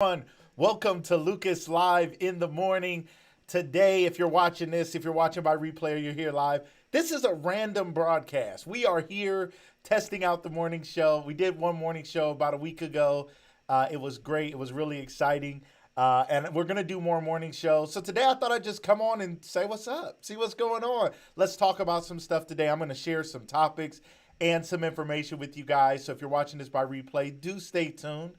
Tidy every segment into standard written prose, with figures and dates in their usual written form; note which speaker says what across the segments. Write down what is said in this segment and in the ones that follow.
Speaker 1: everyone. Welcome to Lucas Live in the morning. Today, if you're watching this, if you're watching by replay or you're here live, this is a random broadcast. We are here testing out the morning show. We did one morning show about a week ago. It was great. It was really exciting. And we're going to do more morning shows. So today I thought I'd just come on and say what's up, see what's going on. Let's talk about some stuff today. I'm going to share some topics and some information with you guys. So if you're watching this by replay, do stay tuned.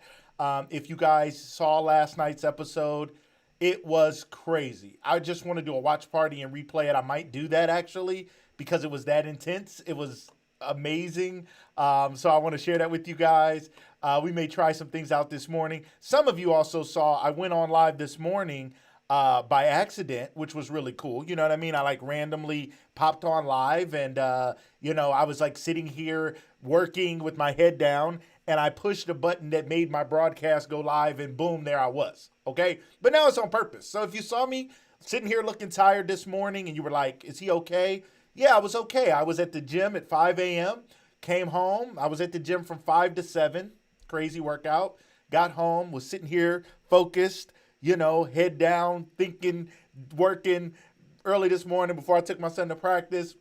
Speaker 1: If you guys saw last night's episode, it was crazy. I just want to do a watch party and replay it. I might do that actually because it was that intense. It was amazing. So I want to share that with you guys. We may try some things out this morning. Some of you also saw I went on live this morning by accident, which was really cool. You know what I mean? I like randomly popped on live and, I was like sitting here working with my head down and I pushed a button that made my broadcast go live and boom, there I was. Okay. But now it's on purpose. So if you saw me sitting here looking tired this morning and you were like, is he okay? Yeah, I was okay. I was at the gym at 5 a.m., came home. I was at the gym from 5 to 7, crazy workout. Got home, was sitting here focused, head down, thinking, working early this morning before I took my son to practice.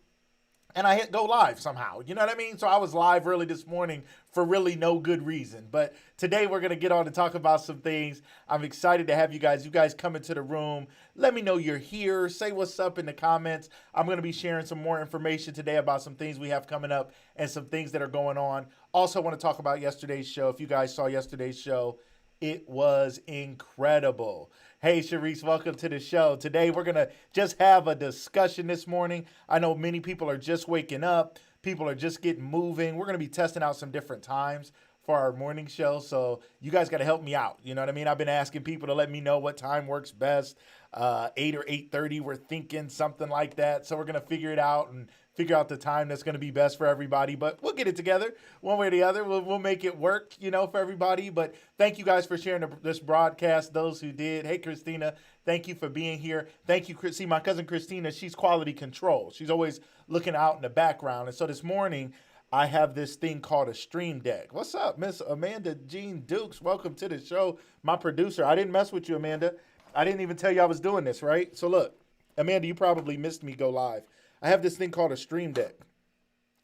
Speaker 1: And I hit go live somehow. You know what I mean? So I was live early this morning for really no good reason. But today we're going to get on to talk about some things. I'm excited to have you guys. You guys come into the room. Let me know you're here. Say what's up in the comments. I'm going to be sharing some more information today about some things we have coming up and some things that are going on. Also want to talk about yesterday's show. If you guys saw yesterday's show, it was incredible. Hey, Sharice, welcome to the show. Today, we're going to just have a discussion this morning. I know many people are just waking up. People are just getting moving. We're going to be testing out some different times for our morning show. So you guys got to help me out. You know what I mean? I've been asking people to let me know what time works best. 8 or 8:30, we're thinking something like that. So we're going to figure it out and figure out the time that's going to be best for everybody. But we'll get it together one way or the other. We'll make it work, for everybody. But thank you guys for sharing this broadcast, those who did. Hey, Christina, thank you for being here. Thank you, Chris. See, my cousin Christina, she's quality control. She's always looking out in the background. And so this morning, I have this thing called a stream deck. What's up, Miss Amanda Jean Dukes? Welcome to the show. My producer. I didn't mess with you, Amanda. I didn't even tell you I was doing this, right? So look, Amanda, you probably missed me go live. I have this thing called a stream deck.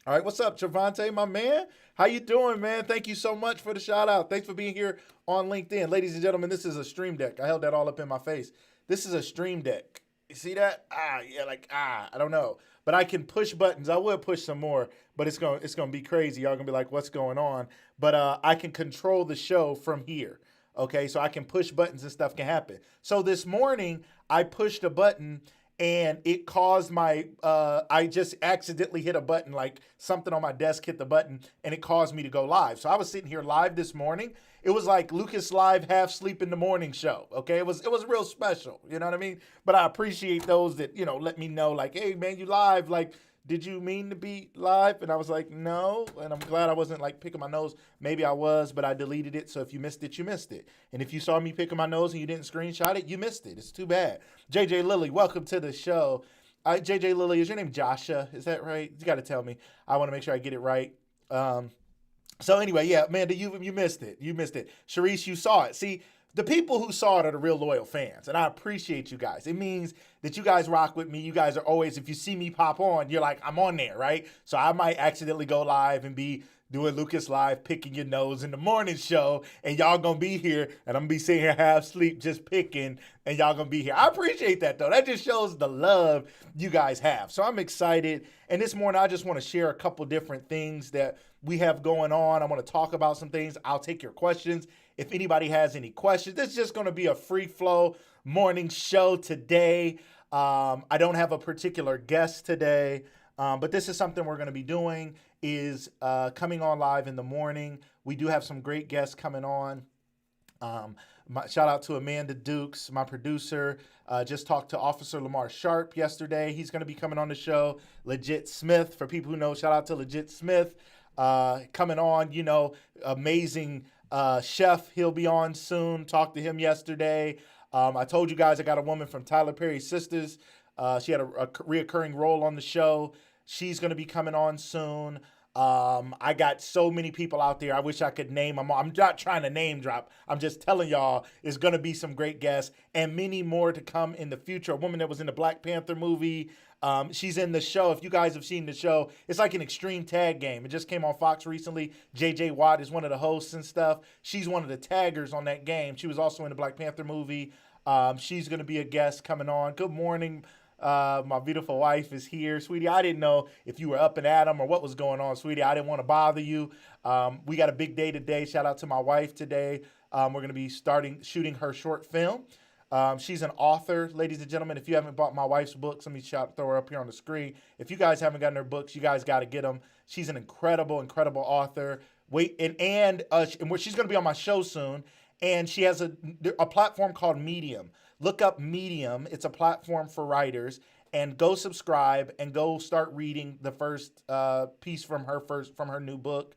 Speaker 1: All right, what's up, Trevante, my man? How you doing, man? Thank you so much for the shout out. Thanks for being here on LinkedIn. Ladies and gentlemen, this is a stream deck. I held that all up in my face. This is a stream deck. You see that? I don't know. But I can push buttons. I will push some more, but it's gonna be crazy. Y'all gonna be like, what's going on? But I can control the show from here. Okay, so I can push buttons and stuff can happen. So this morning, I pushed a button and it caused I just accidentally hit a button, like something on my desk hit the button and it caused me to go live. So I was sitting here live this morning. It was like Lucas Live half sleep in the morning show. Okay, it was real special. You know what I mean? But I appreciate those that, let me know like, hey man, you live, like, did you mean to be live? And I was like, no. And I'm glad I wasn't like picking my nose. Maybe I was, but I deleted it. So if you missed it, you missed it. And if you saw me picking my nose and you didn't screenshot it, you missed it. It's too bad. JJ Lilly, welcome to the show. JJ Lilly, is your name Joshua? Is that right? You got to tell me. I want to make sure I get it right. So anyway, yeah, Amanda, you missed it. You missed it. Sharice, you saw it. See, the people who saw it are the real loyal fans, and I appreciate you guys. It means that you guys rock with me. You guys are always, if you see me pop on, you're like, I'm on there, right? So I might accidentally go live and be doing Lucas Live, picking your nose in the morning show, and y'all gonna be here, and I'm gonna be sitting here half asleep just picking, and y'all gonna be here. I appreciate that, though. That just shows the love you guys have. So I'm excited, and this morning I just want to share a couple different things that we have going on. I want to talk about some things. I'll take your questions. If anybody has any questions, this is just going to be a free flow morning show today. I don't have a particular guest today, but this is something we're going to be doing is coming on live in the morning. We do have some great guests coming on. Shout out to Amanda Dukes, my producer. Just talked to Officer Lamar Sharp yesterday. He's going to be coming on the show. Legit Smith, for people who know, shout out to Legit Smith coming on, amazing chef. He'll be on soon. Talked to him yesterday. I told you guys I got a woman from Tyler Perry's Sisters. She had a reoccurring role on the show. She's going to be coming on soon. I got so many people out there. I wish I could name them all. I'm not trying to name drop. I'm just telling y'all it's going to be some great guests and many more to come in the future. A woman that was in the Black Panther movie. She's in the show. If you guys have seen the show, it's like an extreme tag game. It just came on Fox recently. JJ Watt is one of the hosts and stuff. She's one of the taggers on that game. She was also in the Black Panther movie. She's going to be a guest coming on. Good morning. My beautiful wife is here. Sweetie, I didn't know if you were up and at 'em or what was going on, sweetie. I didn't want to bother you. We got a big day today. Shout out to my wife today. We're going to be shooting her short film. She's an author, ladies and gentlemen. If you haven't bought my wife's books, let me throw her up here on the screen. If you guys haven't gotten her books, you guys got to get them. She's an incredible, incredible author. And she's going to be on my show soon. And she has a platform called Medium. Look up Medium. It's a platform for writers. And go subscribe and go start reading the first piece from her new book,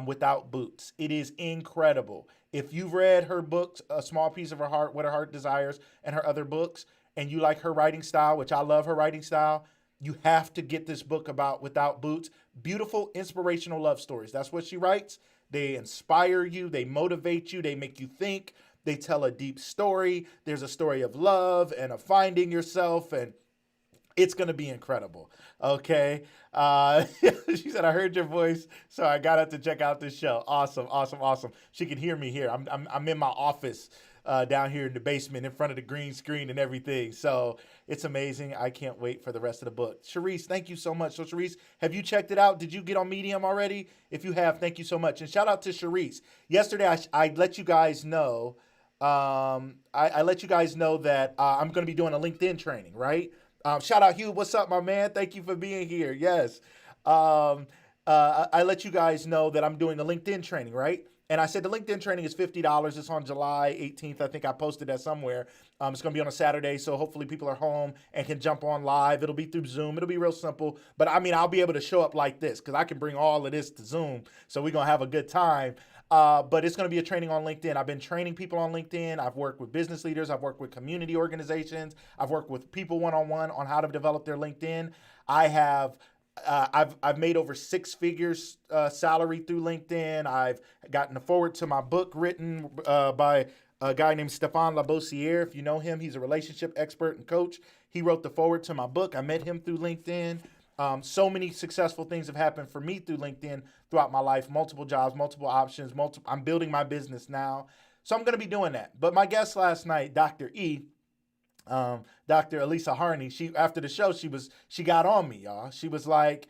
Speaker 1: Without Boots. It is incredible. If you've read her books, A Small Piece of Her Heart, What Her Heart Desires, and her other books, and you like her writing style, which I love her writing style, you have to get this book about Without Boots. Beautiful, inspirational love stories. That's what she writes. They inspire you. They motivate you. They make you think. They tell a deep story. There's a story of love and of finding yourself, and it's going to be incredible. Okay. She said, I heard your voice, so I got up to check out this show. Awesome, awesome, awesome. She can hear me here. I'm in my office down here in the basement in front of the green screen and everything. So it's amazing. I can't wait for the rest of the book. Sharice, thank you so much. So Sharice, have you checked it out? Did you get on Medium already? If you have, thank you so much. And shout out to Sharice. Yesterday, I let you guys know, I let you guys know that I'm going to be doing a LinkedIn training, right? Shout out Hugh. What's up, my man? Thank you for being here. Yes. I let you guys know that I'm doing a LinkedIn training, right? And I said the LinkedIn training is $50. It's on July 18th. I think I posted that somewhere. It's going to be on a Saturday, so hopefully people are home and can jump on live. It'll be through Zoom. It'll be real simple. But, I mean, I'll be able to show up like this because I can bring all of this to Zoom, so we're going to have a good time. But it's going to be a training on LinkedIn. I've been training people on LinkedIn. I've worked with business leaders. I've worked with community organizations. I've worked with people one-on-one on how to develop their LinkedIn. I've made over 6 figures salary through LinkedIn. I've gotten a forward to my book written by a guy named Stéphane Labossière. If you know him, he's a relationship expert and coach. He wrote the forward to my book. I met him through LinkedIn. So many successful things have happened for me through LinkedIn throughout my life. Multiple jobs, multiple options. I'm building my business now. So I'm going to be doing that. But my guest last night, Dr. E., Dr. Elisa Harney, after the show, she got on me, y'all. She was like,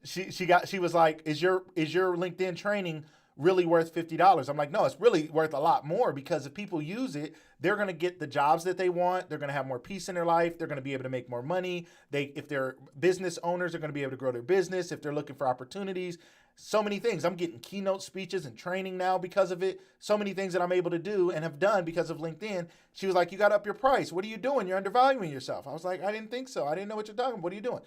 Speaker 1: she was like, is your LinkedIn training really worth $50? I'm like, no, it's really worth a lot more, because if people use it, they're going to get the jobs that they want. They're going to have more peace in their life. They're going to be able to make more money. If they're business owners, they're going to be able to grow their business. If they're looking for opportunities, so many things. I'm getting keynote speeches and training now because of it. So many things that I'm able to do and have done because of LinkedIn. She was like, you got to up your price. What are you doing? You're undervaluing yourself. I was like, I didn't think so. I didn't know what you're talking about. What are you doing?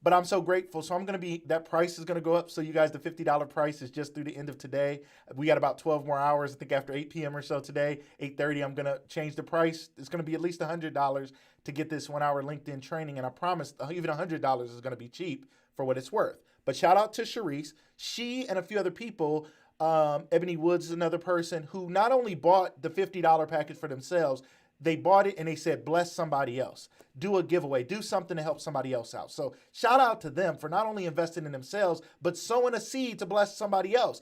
Speaker 1: But I'm so grateful. So that price is going to go up. So you guys, the $50 price is just through the end of today. We got about 12 more hours. I think after 8 p.m. or so today, 8:30, I'm going to change the price. It's going to be at least $100 to get this 1 hour LinkedIn training. And I promise even $100 is going to be cheap for what it's worth. But shout out to Sharice. She and a few other people, Ebony Woods is another person who not only bought the $50 package for themselves, they bought it and they said, bless somebody else. Do a giveaway. Do something to help somebody else out. So shout out to them for not only investing in themselves, but sowing a seed to bless somebody else.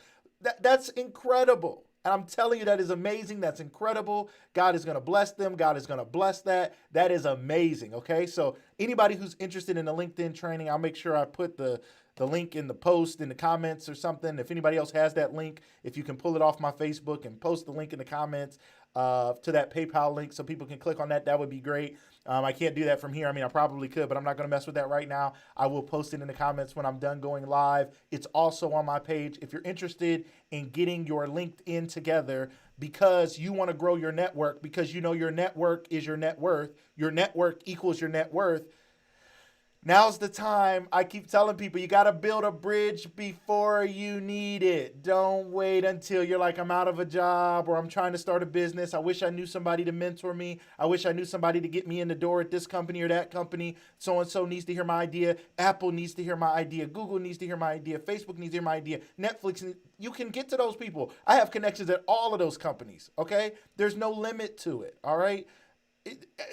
Speaker 1: That's incredible. And I'm telling you, that is amazing. That's incredible. God is going to bless them. God is going to bless that. That is amazing. Okay. So anybody who's interested in the LinkedIn training, I'll make sure I put the link in the post in the comments or something. If anybody else has that link, if you can pull it off my Facebook and post the link in the comments to that PayPal link so people can click on that, that would be great. I can't do that from here. I mean, I probably could, but I'm not going to mess with that right now. I will post it in the comments when I'm done going live. It's also on my page. If you're interested in getting your LinkedIn together because you want to grow your network, because you know your network is your net worth equals your net worth, Now's the time. I keep telling people you got to build a bridge before you need it. Don't wait until you're like, I'm out of a job or I'm trying to start a business. I wish I knew somebody to mentor me. I wish I knew somebody to get me in the door at this company or that company. So and so needs to hear my idea. Apple needs to hear my idea. Google needs to hear my idea. Facebook needs to hear my idea. Netflix, you can get to those people. I have connections at all of those companies, okay? There's no limit to it, all right?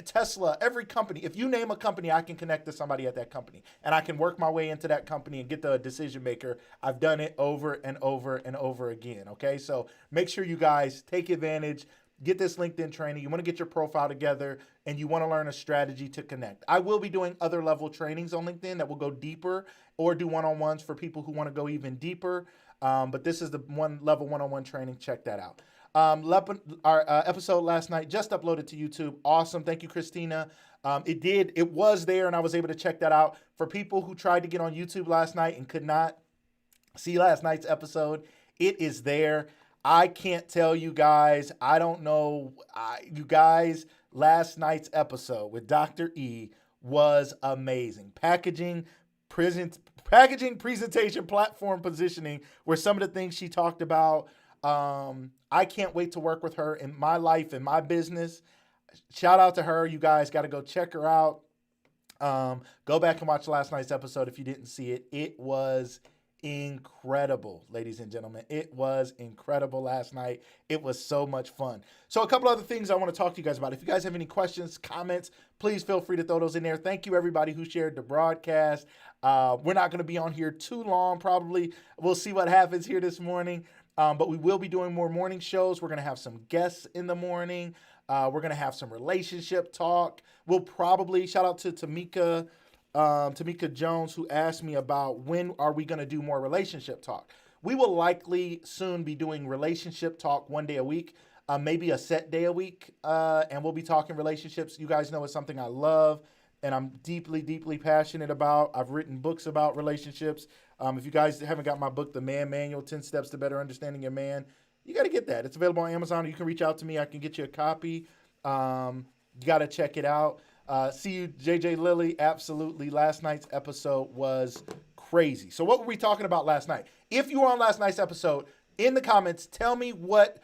Speaker 1: Tesla, every company. If you name a company, I can connect to somebody at that company, and I can work my way into that company and get the decision maker. I've done it over and over and over again. Okay, so make sure you guys take advantage. Get this LinkedIn training. You want to get your profile together, and you want to learn a strategy to connect. I will be doing other level trainings on LinkedIn that will go deeper, or do one-on-ones for people who want to go even deeper. But this is the one-on-one training. Check that out. Our episode last night just uploaded to YouTube. Awesome. Thank you, Christina. It was there, and I was able to check that out. For people who tried to get on YouTube last night and could not see last night's episode, it is there. I can't tell you guys. I don't know. You guys, last night's episode with Dr. E was amazing. Packaging, presentation, platform positioning were some of the things she talked about. I can't wait to work with her in my life and my business. Shout out to her. You guys got to go check her out. Go back and watch last night's episode if you didn't see it. It was incredible, ladies and gentlemen. It was incredible last night. It was so much fun. So a couple other things I want to talk to you guys about. If you guys have any questions, comments, please feel free to throw those in there. Thank you, everybody who shared the broadcast. We're not going to be on here too long, probably. We'll see what happens here this morning. But we will be doing more morning shows. We're going to have some guests in the morning. We're going to have some relationship talk. We'll probably, shout out to Tamika Jones, who asked me about when are we going to do more relationship talk. We will likely soon be doing relationship talk one day a week, maybe a set day a week, and we'll be talking relationships. You guys know it's something I love and I'm deeply, deeply passionate about. I've written books about relationships. If you guys haven't got my book, The Man Manual, 10 Steps to Better Understanding Your Man, you got to get that. It's available on Amazon. You can reach out to me. I can get you a copy. You got to check it out. See you, JJ Lilly. Absolutely. Last night's episode was crazy. So what were we talking about last night? If you were on last night's episode, in the comments, tell me what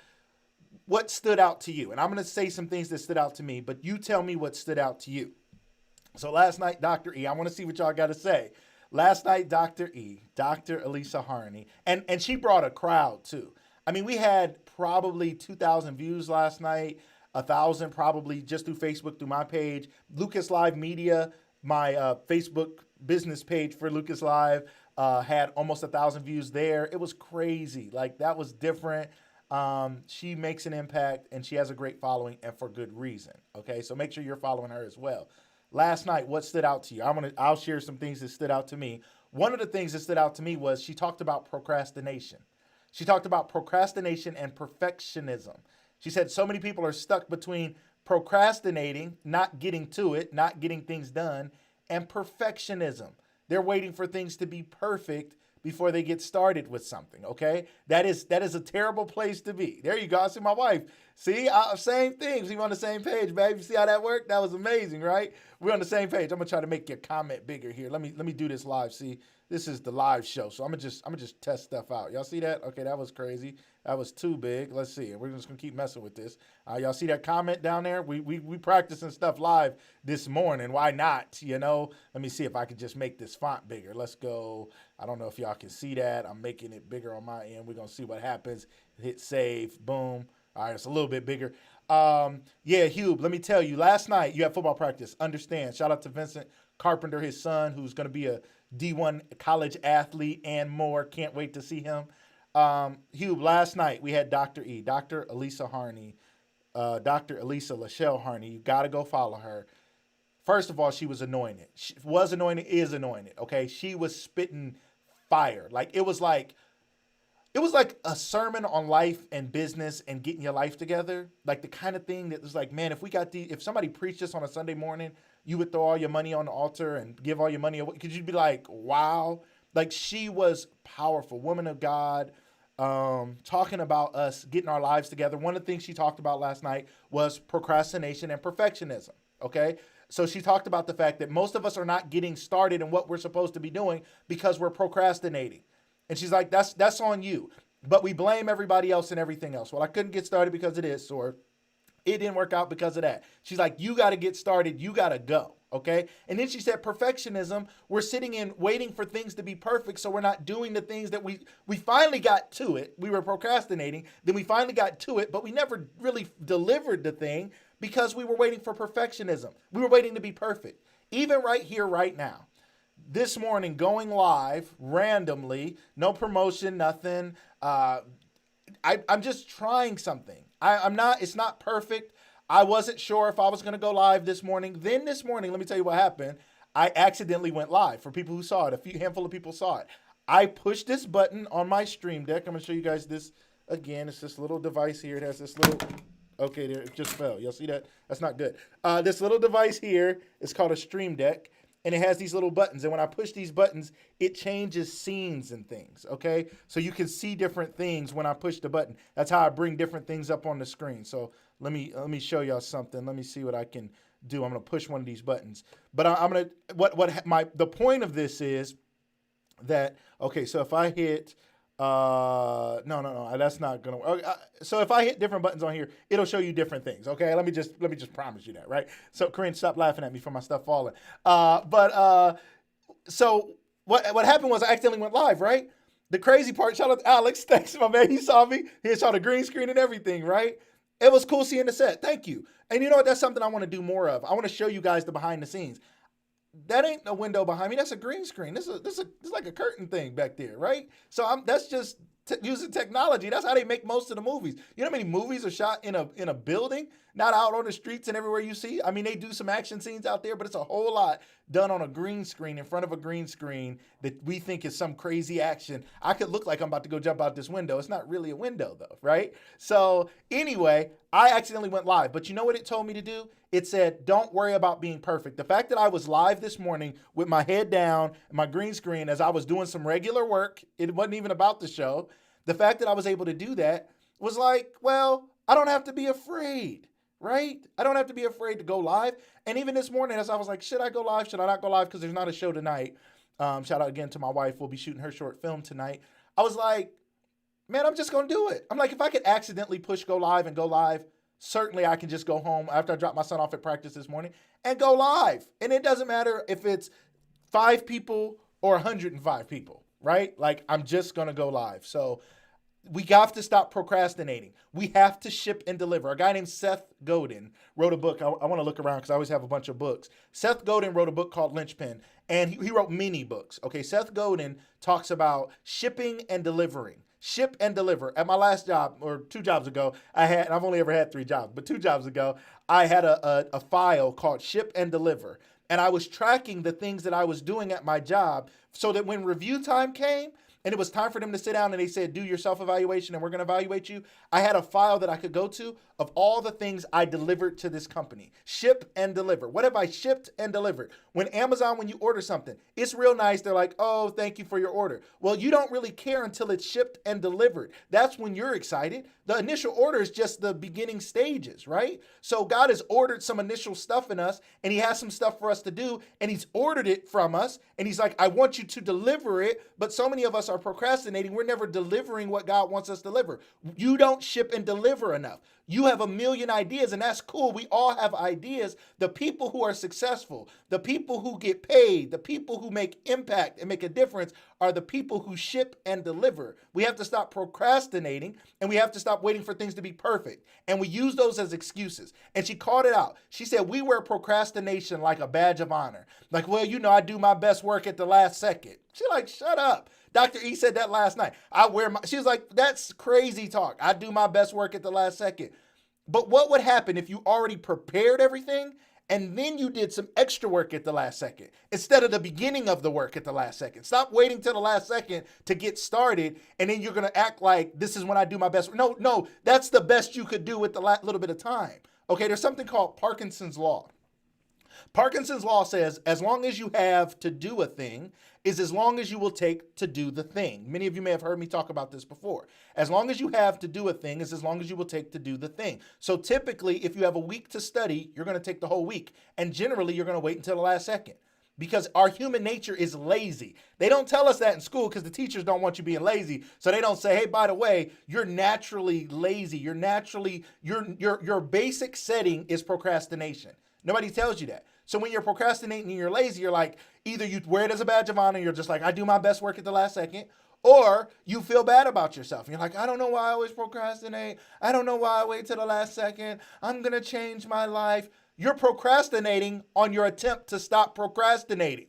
Speaker 1: stood out to you. And I'm going to say some things that stood out to me, but you tell me what stood out to you. So last night, Dr. E, I want to see what y'all got to say. Last night, Dr. E, Dr. Elisa Harney, and she brought a crowd too. I mean, we had probably 2,000 views last night, 1,000 probably just through Facebook, through my page. Lucas Live Media, my Facebook business page for Lucas Live, had almost 1,000 views there. It was crazy. Like, that was different. She makes an impact, and she has a great following, and for good reason. Okay, so make sure you're following her as well. Last night, what stood out to you? I'll share some things that stood out to me. One of the things that stood out to me was she talked about procrastination. She talked about procrastination and perfectionism. She said so many people are stuck between procrastinating, not getting to it, not getting things done, and perfectionism. They're waiting for things to be perfect before they get started with something, okay? That is a terrible place to be. There you go. I see my wife. See, same thing. See, we're on the same page, baby. See how that worked? That was amazing, right? We're on the same page. I'm gonna try to make your comment bigger here. Let me do this live. See, this is the live show, so I'm gonna just test stuff out. Y'all see that? Okay, that was crazy. That was too big. Let's see. We're just gonna keep messing with this. Y'all see that comment down there? We practicing stuff live this morning. Why not? You know. Let me see if I can just make this font bigger. Let's go. I don't know if y'all can see that. I'm making it bigger on my end. We're gonna see what happens. Hit save. Boom. All right, it's a little bit bigger. Yeah, Hugh, let me tell you, last night you had football practice. Understand. Shout out to Vincent Carpenter, his son, who's going to be a D1 college athlete and more. Can't wait to see him. Hugh, last night we had Dr. E, Dr. Elisa Harney, Dr. Elisa Lachelle Harney. You got to go follow her. First of all, she was anointed. She was anointed, is anointed, okay? She was spitting fire. It was like a sermon on life and business and getting your life together. Like the kind of thing that was like, man, if somebody preached this on a Sunday morning, you would throw all your money on the altar and give all your money away. Because you'd be like, wow. Like, she was powerful, woman of God, talking about us getting our lives together. One of the things she talked about last night was procrastination and perfectionism. okay? So she talked about the fact that most of us are not getting started in what we're supposed to be doing because we're procrastinating. And she's like, that's on you. But we blame everybody else and everything else. Well, I couldn't get started because of this, or it didn't work out because of that. She's like, you got to get started. You got to go. Okay. And then she said, perfectionism, we're sitting in waiting for things to be perfect. So we're not doing the things that we finally got to it. We were procrastinating. Then we finally got to it, but we never really delivered the thing because we were waiting for perfectionism. We were waiting to be perfect. Even right here, right now, this morning, going live randomly, no promotion, nothing. I'm just trying something. It's not perfect. I wasn't sure if I was going to go live this morning. Then this morning, let me tell you what happened. I accidentally went live. For people who saw it, handful of people saw it. I pushed this button on my Stream Deck. I'm going to show you guys this again. It's this little device here. It has this little, okay, there, it just fell. Y'all see that? That's not good. This little device here is called a Stream Deck. And it has these little buttons. And when I push these buttons, it changes scenes and things, okay? So you can see different things when I push the button. That's how I bring different things up on the screen. So let me show y'all something. Let me see what I can do. I'm gonna push one of these buttons. But I'm gonna, the point of this is that, okay, so if I hit, no, that's not gonna work. So if I hit different buttons on here, it'll show you different things. Okay, let me just promise you that, right? So Corinne, stop laughing at me for my stuff falling. So what happened was I accidentally went live, right? The crazy part, shout out to Alex, thanks my man, he saw me, he saw the green screen and everything, right? It was cool seeing the set, thank you. And you know what, that's something I want to do more of. I want to show you guys the behind the scenes. That ain't a window behind me. That's a green screen. This is like a curtain thing back there, right? So that's just using technology. That's how they make most of the movies. You know how many movies are shot in a building, not out on the streets and everywhere you see? I mean, they do some action scenes out there, but it's a whole lot done on a green screen, in front of a green screen, that we think is some crazy action. I could look like I'm about to go jump out this window. It's not really a window though, right? So anyway, I accidentally went live, but you know what it told me to do? It said, don't worry about being perfect. The fact that I was live this morning with my head down and my green screen as I was doing some regular work, it wasn't even about the show. The fact that I was able to do that was like, well, I don't have to be afraid, right? I don't have to be afraid to go live. And even this morning, as I was like, should I go live? Should I not go live? Because there's not a show tonight. Shout out again to my wife. We'll be shooting her short film tonight. I was like, man, I'm just going to do it. I'm like, if I could accidentally push go live and go live, certainly I can just go home after I dropped my son off at practice this morning and go live. And it doesn't matter if it's 5 people or 105 people, right? Like, I'm just going to go live. So we have to stop procrastinating. We have to ship and deliver. A guy named Seth Godin wrote a book. I want to look around because I always have a bunch of books. Seth Godin wrote a book called Linchpin, and he wrote many books. Okay, Seth Godin talks about shipping and delivering. Ship and deliver. At my last job, or 2 jobs ago, and I've only ever had 3 jobs, but 2 jobs ago, I had a file called Ship and Deliver. And I was tracking the things that I was doing at my job so that when review time came, and it was time for them to sit down and they said, do your self-evaluation and we're going to evaluate you, I had a file that I could go to of all the things I delivered to this company. Ship and deliver. What have I shipped and delivered? When Amazon, when you order something, it's real nice. They're like, oh, thank you for your order. Well, you don't really care until it's shipped and delivered. That's when you're excited. The initial order is just the beginning stages, right? So God has ordered some initial stuff in us, and he has some stuff for us to do, and he's ordered it from us, and he's like, I want you to deliver it, but so many of us are procrastinating. We're never delivering what God wants us to deliver. You don't ship and deliver enough. You have a million ideas, and that's cool. We all have ideas. The people who are successful, the people who get paid, the people who make impact and make a difference are the people who ship and deliver. We have to stop procrastinating, and we have to stop waiting for things to be perfect. And we use those as excuses. And she called it out. She said, we wear procrastination like a badge of honor. Like, well, you know, I do my best work at the last second. She's like, shut up. Dr. E said that last night. She was like, that's crazy talk. I do my best work at the last second. But what would happen if you already prepared everything and then you did some extra work at the last second instead of the beginning of the work at the last second? Stop waiting till the last second to get started, and then you're going to act like this is when I do my best. No, that's the best you could do with the little bit of time. Okay, there's something called Parkinson's Law. Parkinson's law says as long as you have to do a thing is as long as you will take to do the thing. Many of you may have heard me talk about this before. As long as you have to do a thing is as long as you will take to do the thing. So typically, if you have a week to study, you're going to take the whole week. And generally, you're going to wait until the last second. Because our human nature is lazy. They don't tell us that in school because the teachers don't want you being lazy. So they don't say, hey, by the way, you're naturally lazy. You're naturally, your basic setting is procrastination. Nobody tells you that. So when you're procrastinating and you're lazy, you're like, either you wear it as a badge of honor, you're just like, I do my best work at the last second, or you feel bad about yourself. And you're like, I don't know why I always procrastinate. I don't know why I wait till the last second. I'm going to change my life. You're procrastinating on your attempt to stop procrastinating.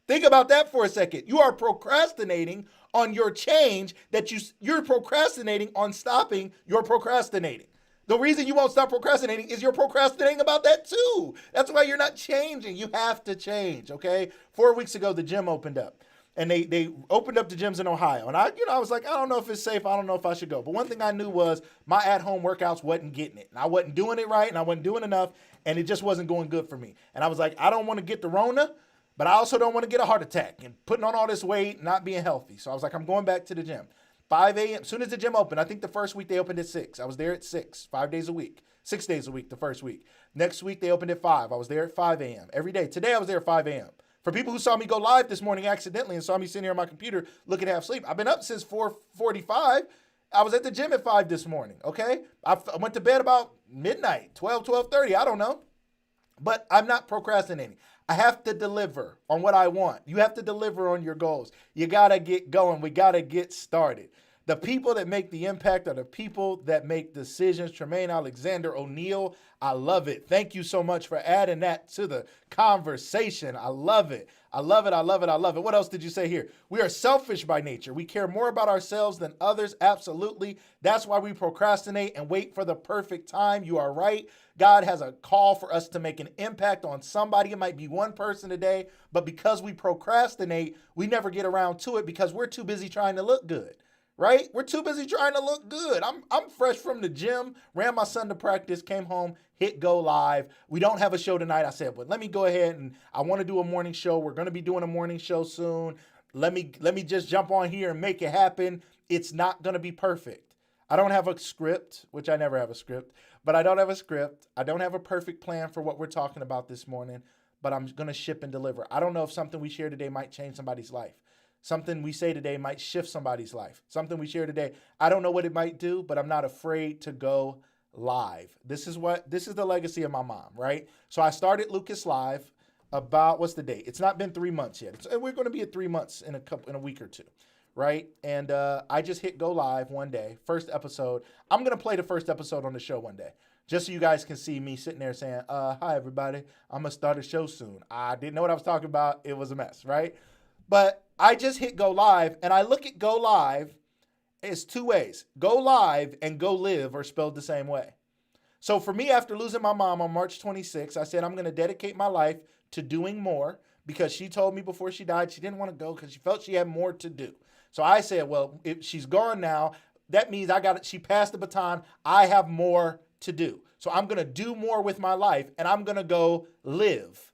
Speaker 1: Think about that for a second. You are procrastinating on your change that you're procrastinating on stopping your procrastinating. The reason you won't stop procrastinating is you're procrastinating about that too. That's why you're not changing. You have to change, okay? 4 weeks ago, the gym opened up. And they opened up the gyms in Ohio. And I was like, I don't know if it's safe. I don't know if I should go. But one thing I knew was my at-home workouts wasn't getting it. And I wasn't doing it right, and I wasn't doing enough, and it just wasn't going good for me. And I was like, I don't want to get the Rona, but I also don't want to get a heart attack and putting on all this weight, not being healthy. So I was like, I'm going back to the gym. 5 a.m. As soon as the gym opened, I think the first week they opened at 6. I was there at 6, 5 days a week. 6 days a week the first week. Next week they opened at 5. I was there at 5 a.m. every day. Today I was there at 5 a.m. For people who saw me go live this morning accidentally and saw me sitting here on my computer looking half asleep, I've been up since 4:45. I was at the gym at 5 this morning, okay? I went to bed about midnight, 12:30, I don't know. But I'm not procrastinating. I have to deliver on what I want. You have to deliver on your goals. You got to get going. We got to get started. The people that make the impact are the people that make decisions. Tremaine Alexander O'Neal, I love it. Thank you so much for adding that to the conversation. I love it. I love it. I love it. I love it. What else did you say here? We are selfish by nature. We care more about ourselves than others. Absolutely. That's why we procrastinate and wait for the perfect time. You are right. God has a call for us to make an impact on somebody. It might be one person today, but because we procrastinate, we never get around to it because we're too busy trying to look good. Right? We're too busy trying to look good. I'm fresh from the gym, ran my son to practice, came home, hit go live. We don't have a show tonight. I said, but let me go ahead and I want to do a morning show. We're going to be doing a morning show soon. Let me just jump on here and make it happen. It's not going to be perfect. I don't have a script, which I never have a script, but I don't have a script. I don't have a perfect plan for what we're talking about this morning, but I'm going to ship and deliver. I don't know if something we share today might change somebody's life. Something we say today might shift somebody's life. Something we share today, I don't know what it might do, but I'm not afraid to go live. This is the legacy of my mom, right? So I started Lucas Live about, what's the date? It's not been 3 months yet. We're going to be at 3 months in a week or two, right? And I just hit go live one day, first episode. I'm going to play the first episode on the show one day, just so you guys can see me sitting there saying, hi, everybody. I'm going to start a show soon. I didn't know what I was talking about. It was a mess, right? But I just hit go live, and I look at go live as two ways. Go live and go live are spelled the same way. So for me, after losing my mom on March 26th, I said I'm going to dedicate my life to doing more because she told me before she died she didn't want to go because she felt she had more to do. So I said, well, if she's gone now, that means she passed the baton. I have more to do. So I'm going to do more with my life, and I'm going to go live.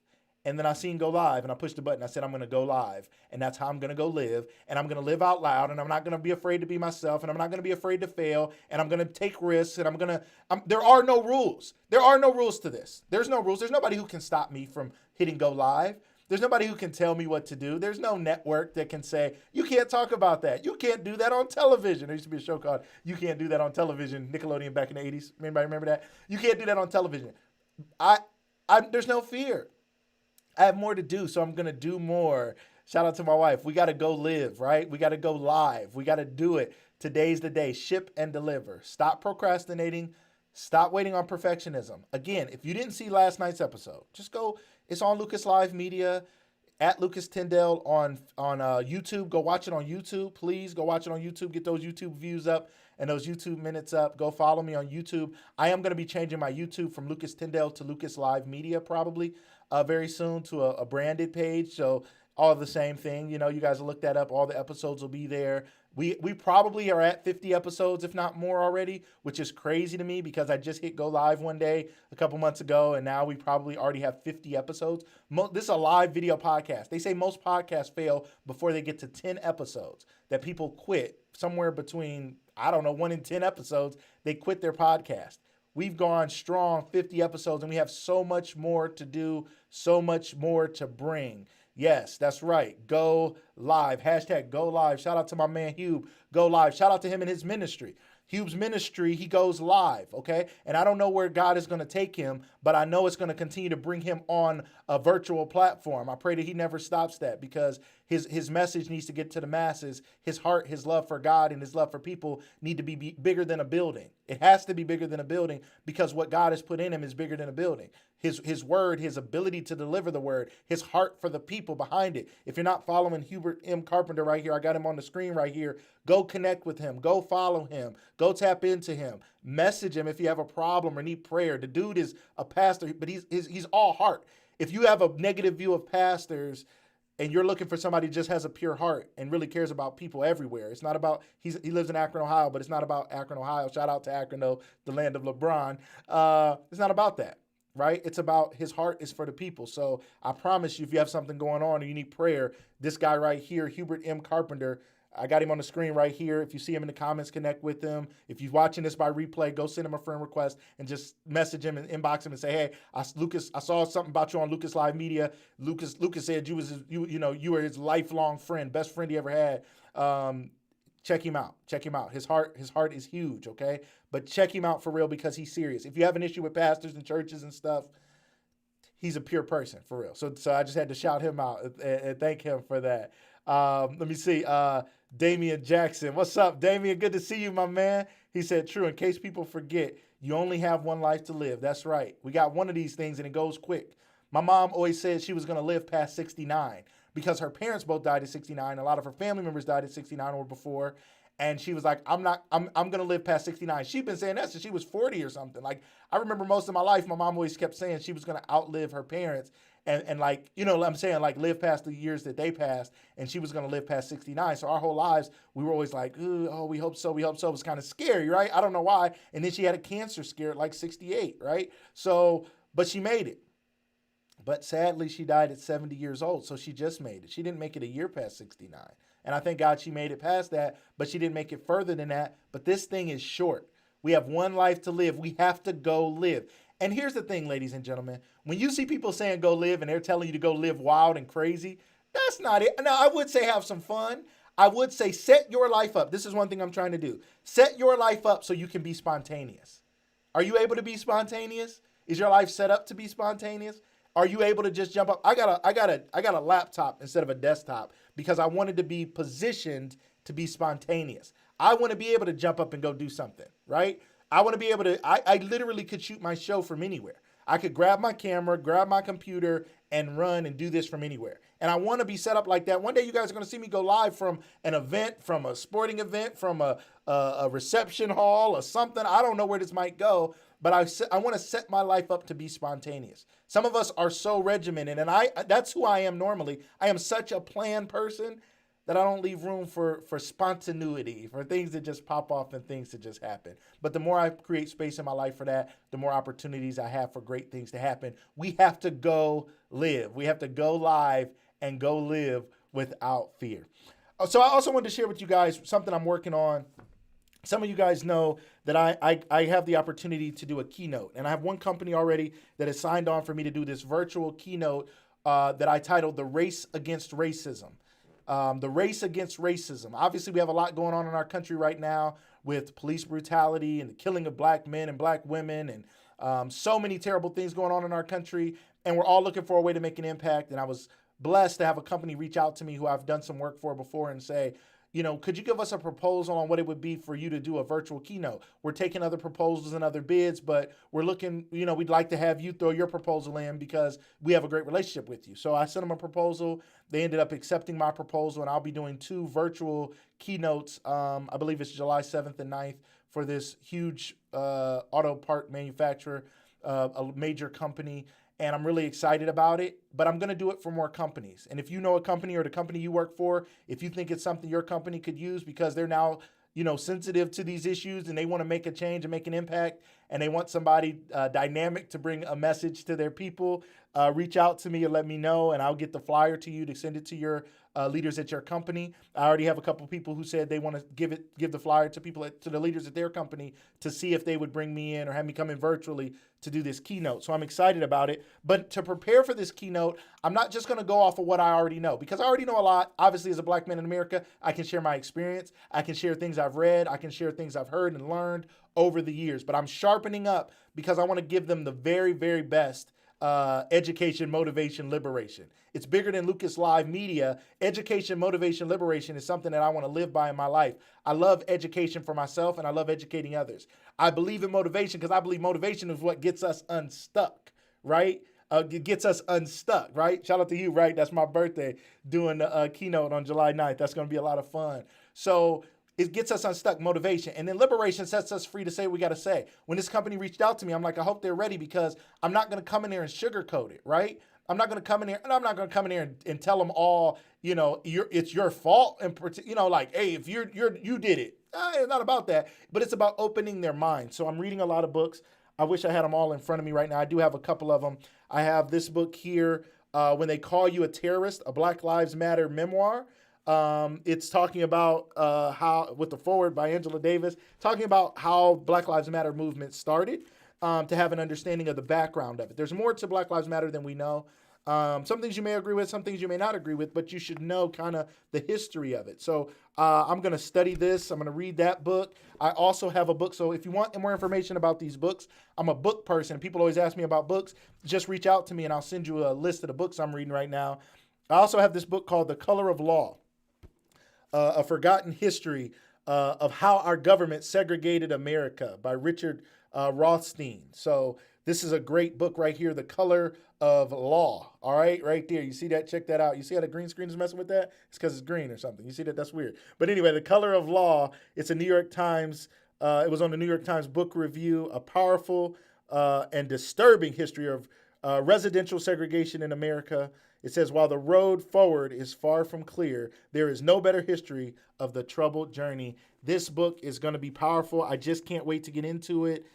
Speaker 1: And then I seen go live and I pushed the button. I said, I'm going to go live. And that's how I'm going to go live. And I'm going to live out loud. And I'm not going to be afraid to be myself. And I'm not going to be afraid to fail. And I'm going to take risks. And there are no rules. There are no rules to this. There's no rules. There's nobody who can stop me from hitting go live. There's nobody who can tell me what to do. There's no network that can say, you can't talk about that. You can't do that on television. There used to be a show called You Can't Do That on Television, Nickelodeon back in the 80s. Anybody remember that? You can't do that on television. There's no fear. I have more to do, so I'm going to do more. Shout out to my wife. We got to go live, right? We got to go live. We got to do it. Today's the day. Ship and deliver. Stop procrastinating. Stop waiting on perfectionism. Again, if you didn't see last night's episode, just go. It's on Lucas Live Media, at Lucas Tyndale on YouTube. Go watch it on YouTube. Please go watch it on YouTube. Get those YouTube views up and those YouTube minutes up. Go follow me on YouTube. I am going to be changing my YouTube from Lucas Tyndale to Lucas Live Media probably very soon to a branded page. So all the same thing. You know, you guys will look that up. All the episodes will be there. We probably are at 50 episodes, if not more already, which is crazy to me because I just hit go live one day a couple months ago, and now we probably already have 50 episodes. This is a live video podcast. They say most podcasts fail before they get to 10 episodes, that people quit somewhere between, I don't know, 1 and 10 episodes, they quit their podcast. We've gone strong 50 episodes, and we have so much more to do, so much more to bring. Yes, that's right. Go live. Hashtag go live. Shout out to my man Hube. Go live. Shout out to him and his ministry. Hube's ministry, he goes live, okay? And I don't know where God is going to take him, but I know it's going to continue to bring him on a virtual platform. I pray that he never stops that, because his message needs to get to the masses. His heart, his love for God, and his love for people need to be bigger than a building. It has to be bigger than a building, because what God has put in him is bigger than a building. His word, his ability to deliver the word, his heart for the people behind it. If you're not following Hubert M. Carpenter right here, I got him on the screen right here. Go connect with him. Go follow him. Go tap into him. Message him if you have a problem or need prayer. The dude is a pastor, but he's all heart. If you have a negative view of pastors and you're looking for somebody who just has a pure heart and really cares about people everywhere, it's not about, he lives in Akron, Ohio, but it's not about Akron, Ohio. Shout out to Akron, though, the land of LeBron. It's not about that. Right? It's about his heart is for the people. So I promise you, if you have something going on or you need prayer, this guy right here, Hubert M. Carpenter, I got him on the screen right here. If you see him in the comments, connect with him. If you're watching this by replay, go send him a friend request and just message him and inbox him and say, hey, I saw something about you on Lucas Live Media. Lucas said you were his lifelong friend, best friend he ever had. Check him out. Check him out. His heart is huge, okay? But check him out for real, because he's serious. If you have an issue with pastors and churches and stuff, he's a pure person, for real. So I just had to shout him out and thank him for that. Let me see. Damian Jackson. What's up, Damian? Good to see you, my man. He said, true, in case people forget, you only have one life to live. That's right. We got one of these things, and it goes quick. My mom always said she was going to live past 69 because her parents both died at 69. A lot of her family members died at 69 or before. And she was like, I'm going to live past 69. She'd been saying that since she was 40 or something. Like, I remember most of my life, my mom always kept saying she was going to outlive her parents and like, you know, I'm saying, like, live past the years that they passed, and she was going to live past 69. So our whole lives, we were always like, oh, we hope so. It was kind of scary, right? I don't know why. And then she had a cancer scare at like 68, right? So, but she made it. But sadly, she died at 70 years old, so she just made it. She didn't make it a year past 69. And I thank God she made it past that, but she didn't make it further than that. But this thing is short. We have one life to live. We have to go live. And here's the thing, ladies and gentlemen. When you see people saying go live and they're telling you to go live wild and crazy, that's not it. Now, I would say have some fun. I would say set your life up. This is one thing I'm trying to do. Set your life up so you can be spontaneous. Are you able to be spontaneous? Is your life set up to be spontaneous? Are you able to just jump up? I got a laptop instead of a desktop because I wanted to be positioned to be spontaneous. I want to be able to jump up and go do something, right? I want to be able to, I literally could shoot my show from anywhere. I could grab my camera, grab my computer, and run and do this from anywhere. And I want to be set up like that. One day you guys are going to see me go live from an event, from a sporting event, from a reception hall or something. I don't know where this might go, but I want to set my life up to be spontaneous. Some of us are so regimented, and that's who I am normally. I am such a planned person that I don't leave room for spontaneity, for things that just pop off and things that just happen. But the more I create space in my life for that, the more opportunities I have for great things to happen. We have to go live. We have to go live and go live without fear. So I also wanted to share with you guys something I'm working on. Some of you guys know that I have the opportunity to do a keynote, and I have one company already that has signed on for me to do this virtual keynote that I titled The Race Against Racism. The race against racism. Obviously, we have a lot going on in our country right now with police brutality and the killing of black men and black women and so many terrible things going on in our country. And we're all looking for a way to make an impact. And I was blessed to have a company reach out to me who I've done some work for before and say, you know, could you give us a proposal on what it would be for you to do a virtual keynote? We're taking other proposals and other bids, but we're looking, you know, we'd like to have you throw your proposal in because we have a great relationship with you. So I sent them a proposal. They ended up accepting my proposal, and I'll be doing 2 virtual keynotes. I believe it's July 7th and 9th for this huge auto part manufacturer, a major company. and I'm really excited about it, but I'm going to do it for more companies. And if you know a company or the company you work for, if you think it's something your company could use because they're now, sensitive to these issues and they want to make a change and make an impact and they want somebody dynamic to bring a message to their people, reach out to me and let me know, and I'll get the flyer to you to send it to your leaders at your company. I already have a couple people who said they want to give the flyer to to the leaders at their company to see if they would bring me in or have me come in virtually to do this keynote. So I'm excited about it. But to prepare for this keynote, I'm not just going to go off of what I already know, because I already know a lot. Obviously, as a black man in America, I can share my experience. I can share things I've read. I can share things I've heard and learned over the years. But I'm sharpening up because I want to give them the very, very best education, motivation, liberation. It's bigger than Lucas Live Media. Education, motivation, liberation is something that I want to live by in my life. I love education for myself and I love educating others. I believe in motivation because I believe motivation is what gets us unstuck, right? It gets us unstuck, right? Shout out to you, right? That's my birthday, doing the keynote on July 9th. That's going to be a lot of fun. So it gets us unstuck, motivation. And then liberation sets us free to say what we got to say. When this company reached out to me, I'm like, I hope they're ready, because I'm not going to come in there and sugarcoat it, right? I'm not going to come in here, and I'm not going to come in here and tell them all, it's your fault. And, like, hey, if you did it. It's not about that, but it's about opening their mind. So I'm reading a lot of books. I wish I had them all in front of me right now. I do have a couple of them. I have this book here, When They Call You a Terrorist, a Black Lives Matter memoir. It's talking about how, with the foreword by Angela Davis, talking about how Black Lives Matter movement started, to have an understanding of the background of it. There's more to Black Lives Matter than we know. Some things you may agree with, some things you may not agree with, but you should know kind of the history of it. So I'm going to study this. I'm going to read that book. I also have a book. So if you want more information about these books, I'm a book person. People always ask me about books. Just reach out to me and I'll send you a list of the books I'm reading right now. I also have this book called The Color of Law, A Forgotten History of How Our Government Segregated America, by Richard Rothstein. So this is a great book right here, The Color of Law. All right, right there. You see that? Check that out. You see how the green screen is messing with that? It's because it's green or something. You see that? That's weird. But anyway, The Color of Law, it's a New York Times, it was on the New York Times Book Review, a powerful and disturbing history of residential segregation in America. It says, while the road forward is far from clear, there is no better history of the troubled journey. This book is going to be powerful. I just can't wait to get into it.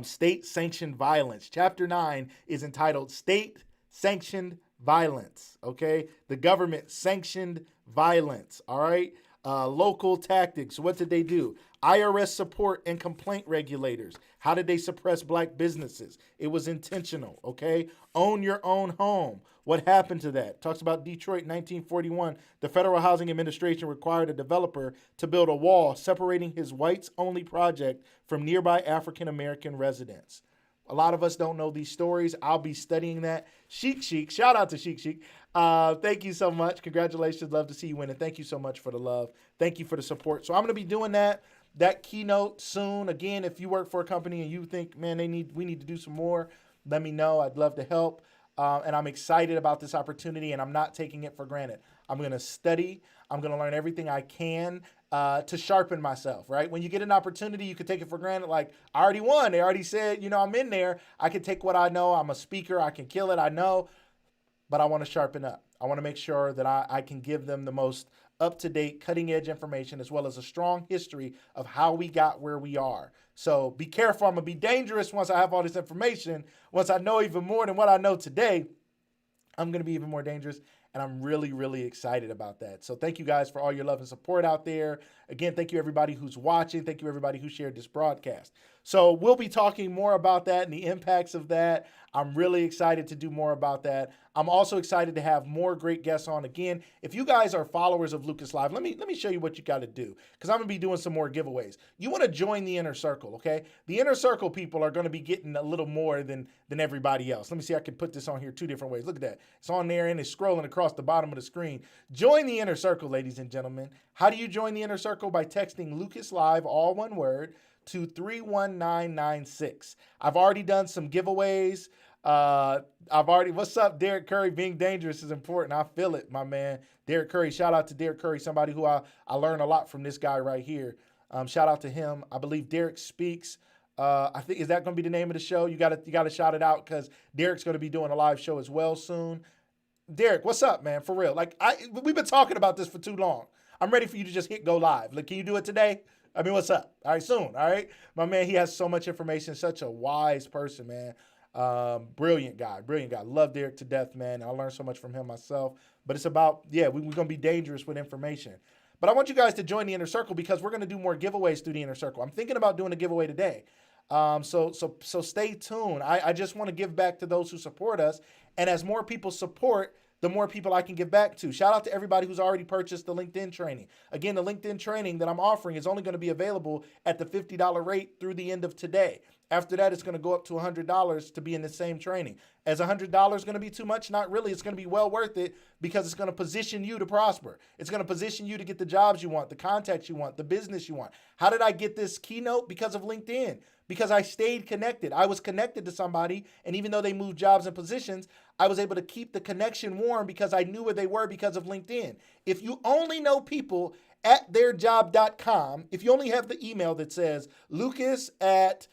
Speaker 1: State-sanctioned violence. Chapter 9 is entitled State-sanctioned violence. Okay? The government sanctioned violence. All right? Local tactics. What did they do? IRS support and complaint regulators. How did they suppress black businesses? It was intentional, okay? Own your own home. What happened to that? Talks about Detroit, 1941. The Federal Housing Administration required a developer to build a wall separating his whites-only project from nearby African-American residents. A lot of us don't know these stories. I'll be studying that. Sheik, shout out to Sheik. Thank you so much. Congratulations. Love to see you win. And thank you so much for the love. Thank you for the support. So I'm going to be doing that keynote soon. Again, if you work for a company and you think, man, we need to do some more, let me know. I'd love to help. And I'm excited about this opportunity, and I'm not taking it for granted. I'm going to study. I'm going to learn everything I can to sharpen myself, right? When you get an opportunity, you can take it for granted. Like, I already won. They already said, I'm in there. I can take what I know. I'm a speaker. I can kill it. I know. But I want to sharpen up. I want to make sure that I can give them the most up-to-date, cutting-edge information, as well as a strong history of how we got where we are. So be careful. I'm going to be dangerous once I have all this information. Once I know even more than what I know today, I'm going to be even more dangerous. And I'm really, really excited about that. So thank you guys for all your love and support out there. Again, thank you everybody who's watching. Thank you everybody who shared this broadcast. So we'll be talking more about that and the impacts of that. I'm really excited to do more about that. I'm also excited to have more great guests on. Again, if you guys are followers of Lucas Live, let me show you what you got to do, because I'm going to be doing some more giveaways. You want to join the inner circle, okay? The inner circle people are going to be getting a little more than everybody else. Let me see. I can put this on here two different ways. Look at that. It's on there and it's scrolling across the bottom of the screen. Join the inner circle, ladies and gentlemen. How do you join the inner circle? By texting Lucas Live, all one word, to 31996. I've already done some giveaways. What's up, Derek Curry? Being dangerous is important. I feel it, my man. Derek Curry, shout out to Derek Curry, somebody who I learned a lot from this guy right here. Shout out to him. I believe Derek speaks I think, is that going to be the name of the show? You got to shout it out because Derek's going to be doing a live show as well soon. Derek, what's up, man? For real. Like, we've been talking about this for too long. I'm ready for you to just hit go live. Like, can you do it today? I mean, what's up? All right, soon. All right. My man, he has so much information, such a wise person, man. Brilliant guy. Love Derek to death, man. I learned so much from him myself. But it's about, we're going to be dangerous with information. But I want you guys to join the Inner Circle because we're going to do more giveaways through the Inner Circle. I'm thinking about doing a giveaway today. So stay tuned. I just want to give back to those who support us. And as more people support, the more people I can give back to. Shout out to everybody who's already purchased the LinkedIn training. Again, the LinkedIn training that I'm offering is only going to be available at the $50 rate through the end of today. After that, it's going to go up to $100 to be in the same training. Is $100 going to be too much? Not really. It's going to be well worth it because it's going to position you to prosper. It's going to position you to get the jobs you want, the contacts you want, the business you want. How did I get this keynote? Because of LinkedIn. Because I stayed connected. I was connected to somebody, and even though they moved jobs and positions, I was able to keep the connection warm because I knew where they were because of LinkedIn. If you only know people at theirjob.com, if you only have the email that says Lucas at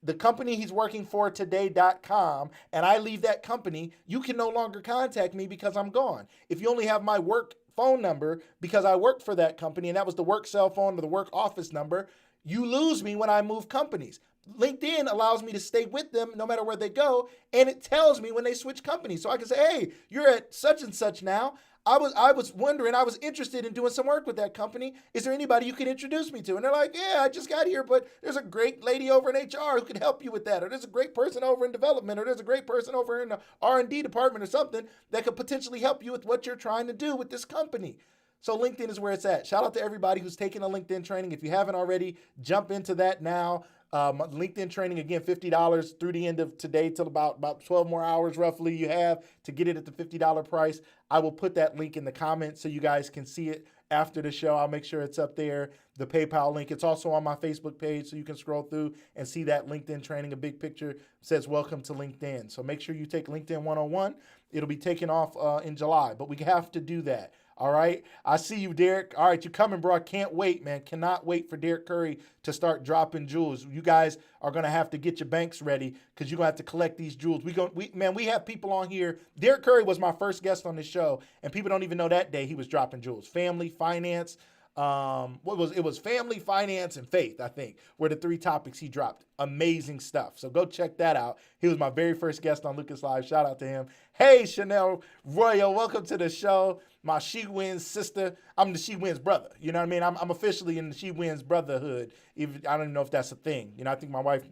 Speaker 1: the company he's working for today.com, and I leave that company, you can no longer contact me because I'm gone. If you only have my work phone number because I worked for that company and that was the work cell phone or the work office number, you lose me when I move companies. LinkedIn allows me to stay with them no matter where they go, and it tells me when they switch companies. So I can say, hey, you're at such and such now. I was wondering, I was interested in doing some work with that company. Is there anybody you could introduce me to? And they're like, yeah, I just got here, but there's a great lady over in HR who can help you with that. Or there's a great person over in development, or there's a great person over in the R&D department or something that could potentially help you with what you're trying to do with this company. So LinkedIn is where it's at. Shout out to everybody who's taking a LinkedIn training. If you haven't already, jump into that now. LinkedIn training, again, $50 through the end of today till about 12 more hours roughly you have to get it at the $50 price. I will put that link in the comments so you guys can see it after the show. I'll make sure it's up there, the PayPal link. It's also on my Facebook page, so you can scroll through and see that LinkedIn training. A big picture says, welcome to LinkedIn. So make sure you take LinkedIn 101. It'll be taken off in July, but we have to do that. All right. I see you, Derek. All right. You're coming, bro. I can't wait, man. Cannot wait for Derek Curry to start dropping jewels. You guys are going to have to get your banks ready because you're going to have to collect these jewels. We have people on here. Derek Curry was my first guest on the show, and people don't even know that day he was dropping jewels. Family, finance. It was family, finance, and faith, I think, were the three topics he dropped. Amazing stuff. So go check that out. He was my very first guest on Lucas Live. Shout out to him. Hey, Chanel Royal, welcome to the show. My She Wins sister. I'm the She Wins brother. You know what I mean? I'm officially in the She Wins brotherhood. I don't even know if that's a thing. You know, I think my wife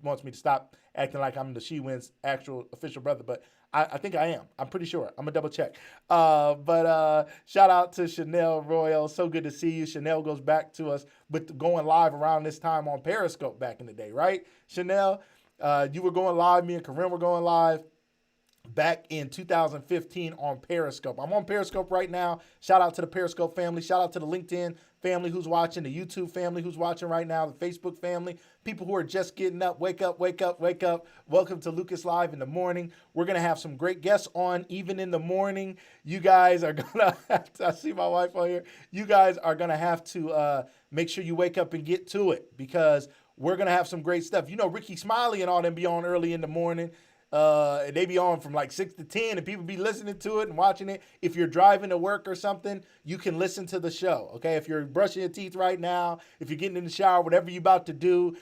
Speaker 1: wants me to stop acting like I'm the She Wins actual official brother, but I think I am. I'm pretty sure. I'm going to double check. But shout out to Chanel Royal. So good to see you. Chanel goes back to us with going live around this time on Periscope back in the day, right? Chanel, you were going live. Me and Corinne were going live back in 2015 on Periscope. I'm on Periscope right now. Shout out to the Periscope family. Shout out to the LinkedIn family who's watching, the YouTube family who's watching right now, the Facebook family, people who are just getting up. Wake up, wake up, wake up. Welcome to Lucas Live in the morning. We're going to have some great guests on even in the morning. You guys are going to have to, I see my wife on here. You guys are going to have to make sure you wake up and get to it because we're going to have some great stuff. You know, Ricky Smiley and all them be on early in the morning. And they be on from like 6 to 10 and people be listening to it and watching it. If you're driving to work or something, you can listen to the show. Okay. If you're brushing your teeth right now, if you're getting in the shower, whatever you're about to do,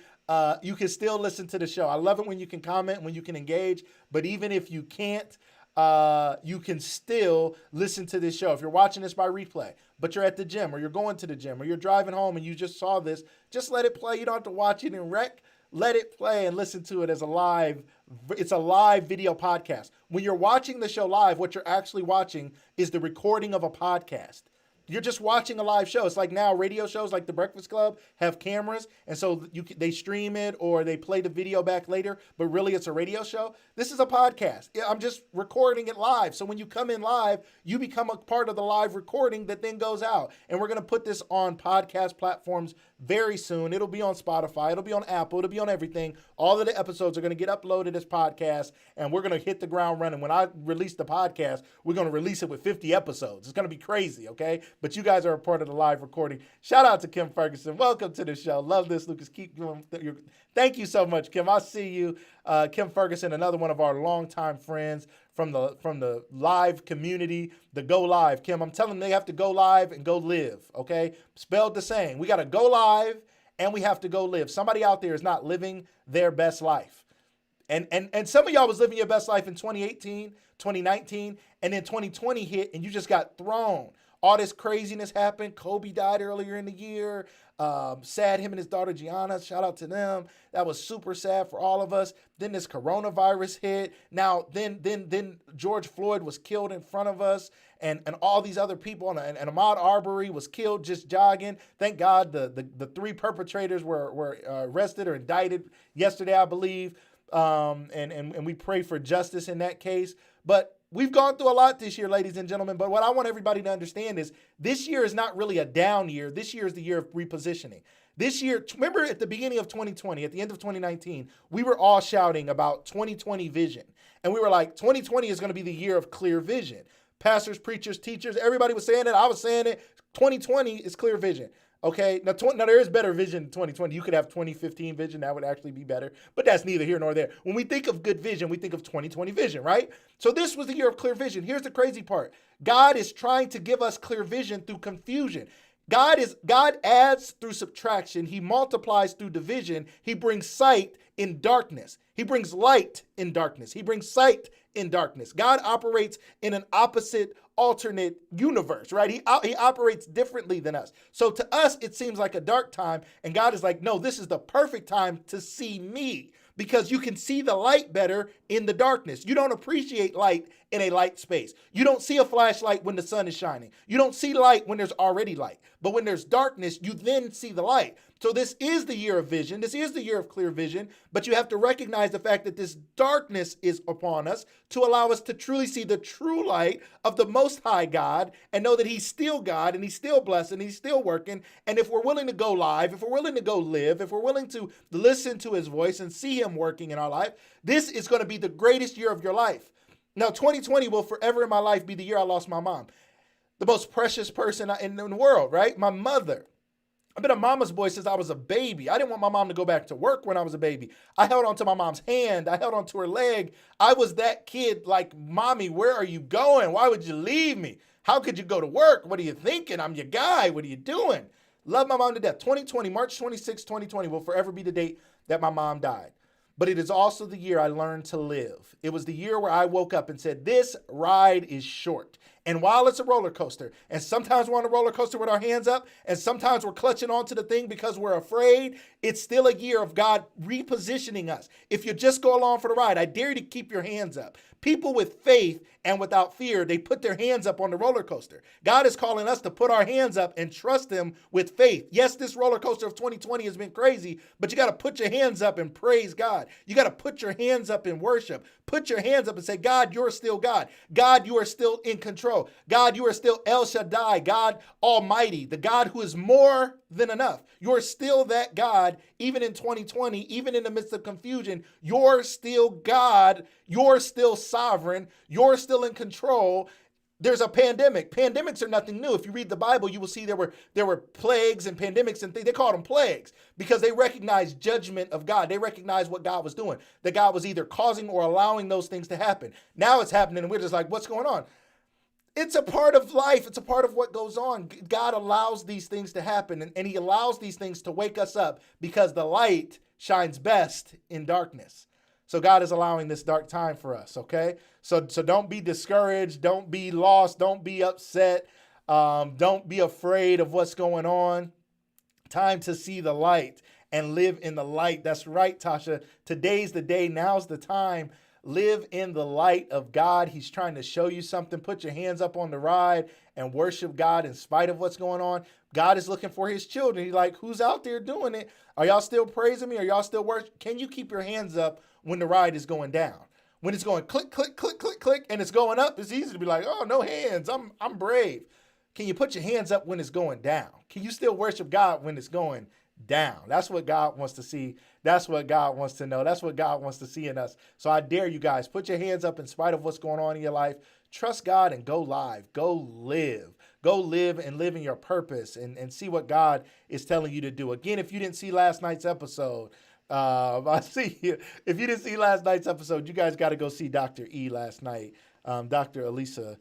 Speaker 1: you can still listen to the show. I love it when you can comment, when you can engage, but even if you can't, you can still listen to this show. If you're watching this by replay, but you're at the gym or you're going to the gym or you're driving home and you just saw this, just let it play. You don't have to watch it in rec. Let it play and listen to it as it's a live video podcast. When you're watching the show live, what you're actually watching is the recording of a podcast. You're just watching a live show. It's like now radio shows like The Breakfast Club have cameras, and so they stream it or they play the video back later, but really it's a radio show. This is a podcast. I'm just recording it live. So when you come in live, you become a part of the live recording that then goes out. And we're going to put this on podcast platforms very soon. It'll be on Spotify. It'll be on Apple. It'll be on everything. All of the episodes are going to get uploaded as podcasts, and we're going to hit the ground running. When I release the podcast, we're going to release it with 50 episodes. It's going to be crazy, okay? But you guys are a part of the live recording. Shout out to Kim Ferguson. Welcome to the show. Love this, Lucas. Keep doing your Thank you so much, Kim. I see you. Kim Ferguson, another one of our longtime friends from the live community, the Go Live. Kim, I'm telling them they have to go live and go live, okay? Spelled the same. We got to go live and we have to go live. Somebody out there is not living their best life. And some of y'all was living your best life in 2018, 2019, and then 2020 hit and you just got thrown. All this craziness happened. Kobe died earlier in the year. Sad, him and his daughter Gianna. Shout out to them. That was super sad for all of us. Then this coronavirus hit. Now, then George Floyd was killed in front of us, and all these other people. And Ahmaud Arbery was killed just jogging. Thank God the three perpetrators were arrested or indicted yesterday, I believe. And we pray for justice in that case. But we've gone through a lot this year, ladies and gentlemen, but what I want everybody to understand is this year is not really a down year. This year is the year of repositioning. This year, remember at the beginning of 2020, at the end of 2019, we were all shouting about 2020 vision. And we were like, 2020 is going to be the year of clear vision. Pastors, preachers, teachers, everybody was saying it. I was saying it. 2020 is clear vision. Okay, now there is better vision in 2020. You could have 2015 vision. That would actually be better. But that's neither here nor there. When we think of good vision, we think of 2020 vision, right? So this was the year of clear vision. Here's the crazy part. God is trying to give us clear vision through confusion. God adds through subtraction. He multiplies through division. He brings sight in darkness. He brings light in darkness. He brings sight in darkness. God operates in an opposite, alternate universe, right? He operates differently than us. So to us, it seems like a dark time. And God is like, no, this is the perfect time to see me, because you can see the light better in the darkness. You don't appreciate light in a light space. You don't see a flashlight when the sun is shining. You don't see light when there's already light. But when there's darkness, you then see the light. So this is the year of vision. This is the year of clear vision. But you have to recognize the fact that this darkness is upon us to allow us to truly see the true light of the Most High God and know that He's still God and He's still blessed and He's still working. And if we're willing to go live, if we're willing to go live, if we're willing to listen to His voice and see Him working in our life, this is going to be the greatest year of your life. Now, 2020 will forever in my life be the year I lost my mom. The most precious person in the world, right? My mother. I've been a mama's boy since I was a baby. I didn't want my mom to go back to work when I was a baby. I held onto my mom's hand. I held onto her leg. I was that kid like, Mommy, where are you going? Why would you leave me? How could you go to work? What are you thinking? I'm your guy. What are you doing? Love my mom to death. 2020, March 26, 2020 will forever be the date that my mom died. But it is also the year I learned to live. It was the year where I woke up and said, this ride is short. And while it's a roller coaster, and sometimes we're on a roller coaster with our hands up, and sometimes we're clutching onto the thing because we're afraid, it's still a year of God repositioning us. If you just go along for the ride, I dare you to keep your hands up. People with faith and without fear, they put their hands up on the roller coaster. God is calling us to put our hands up and trust Him with faith. Yes, this roller coaster of 2020 has been crazy, but you got to put your hands up and praise God. You got to put your hands up in worship. Put your hands up and say, God, you're still God. God, you are still in control. God, you are still El Shaddai, God Almighty, the God who is more than enough. You're still that God, even in 2020, even in the midst of confusion. You're still God. You're still sovereign. You're still in control. There's a pandemic. Pandemics are nothing new. If you read the Bible, you will see there were plagues and pandemics and things. They called them plagues because they recognized judgment of God. They recognized what God was doing, that God was either causing or allowing those things to happen. Now it's happening and we're just like, what's going on? It's a part of life. It's a part of what goes on. God allows these things to happen, and He allows these things to wake us up because the light shines best in darkness. So God is allowing this dark time for us, okay? So don't be discouraged. Don't be lost. Don't be upset. Don't be afraid of what's going on. Time to see the light and live in the light. That's right, Tasha. Today's the day. Now's the time. Live in the light of God. He's trying to show you something. Put your hands up on the ride and worship God in spite of what's going on. God is looking for His children. He's like, who's out there doing it? Are y'all still praising me? Are y'all still worshiping? Can you keep your hands up when the ride is going down? When it's going click, click, click, click, click, and it's going up, it's easy to be like, oh, no hands. I'm brave. Can you put your hands up when it's going down? Can you still worship God when it's going down? That's what God wants to see. That's what God wants to know. That's what God wants to see in us. So I dare you guys, put your hands up in spite of what's going on in your life. Trust God and go live. Go live. Go live and live in your purpose and see what God is telling you to do. Again, if you didn't see last night's episode, I see you. If you didn't see last night's episode, you guys got to go see Dr. E last night. Dr. Elisa,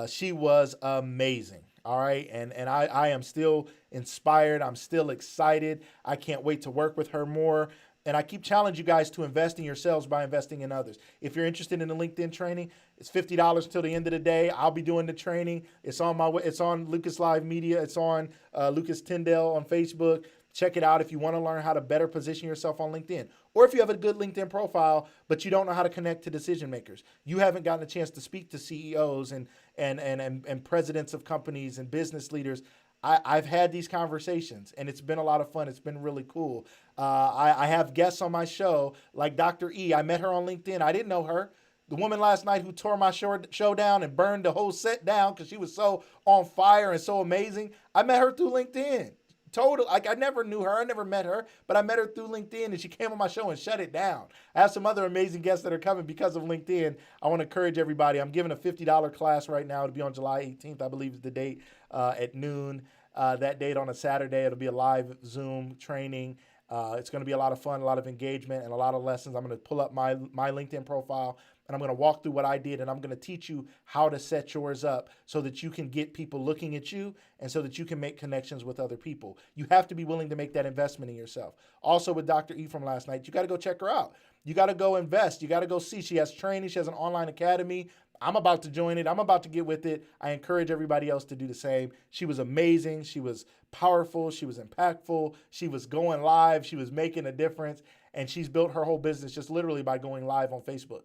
Speaker 1: she was amazing. All right. And I am still inspired. I'm still excited. I can't wait to work with her more. And I keep challenging you guys to invest in yourselves by investing in others. If you're interested in the LinkedIn training, it's $50 until the end of the day. I'll be doing the training. It's on it's on Lucas Live Media. It's on Lucas Tyndale on Facebook. Check it out if you want to learn how to better position yourself on LinkedIn. Or if you have a good LinkedIn profile, but you don't know how to connect to decision makers. You haven't gotten a chance to speak to CEOs and presidents of companies and business leaders. I've had these conversations, and it's been a lot of fun. It's been really cool. I have guests on my show, like Dr. E. I met her on LinkedIn. I didn't know her. The woman last night who tore my show down and burned the whole set down because she was so on fire and so amazing. I met her through LinkedIn. Total, like I never knew her, I never met her, but I met her through LinkedIn and she came on my show and shut it down. I have some other amazing guests that are coming because of LinkedIn. I want to encourage everybody. I'm giving a $50 class right now. It'll be on July 18th, I believe is the date, at noon. That date on a Saturday, it'll be a live Zoom training. It's going to be a lot of fun, a lot of engagement, and a lot of lessons. I'm going to pull up my LinkedIn profile, and I'm going to walk through what I did, and I'm going to teach you how to set yours up so that you can get people looking at you and so that you can make connections with other people. You have to be willing to make that investment in yourself. Also, with Dr. E from last night, you got to go check her out. You got to go invest. You got to go see. She has training. She has an online academy. I'm about to join it. I'm about to get with it. I encourage everybody else to do the same. She was amazing. She was powerful. She was impactful. She was going live. She was making a difference. And she's built her whole business just literally by going live on Facebook.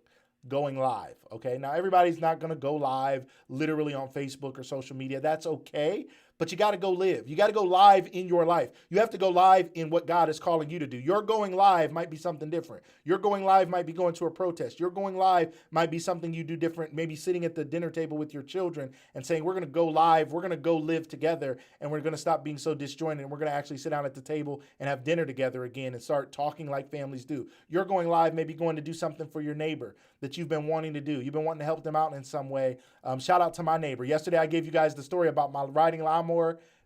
Speaker 1: Going live. Okay. Now, everybody's not going to go live literally on Facebook or social media. That's okay. But you got to go live. You got to go live in your life. You have to go live in what God is calling you to do. Your going live might be something different. Your going live might be going to a protest. Your going live might be something you do different, maybe sitting at the dinner table with your children and saying, we're going to go live, we're going to go live together, and we're going to stop being so disjointed, and we're going to actually sit down at the table and have dinner together again and start talking like families do. Your going live may be going to do something for your neighbor that you've been wanting to do. You've been wanting to help them out in some way. Shout out to my neighbor. Yesterday, I gave you guys the story about my riding lawnmower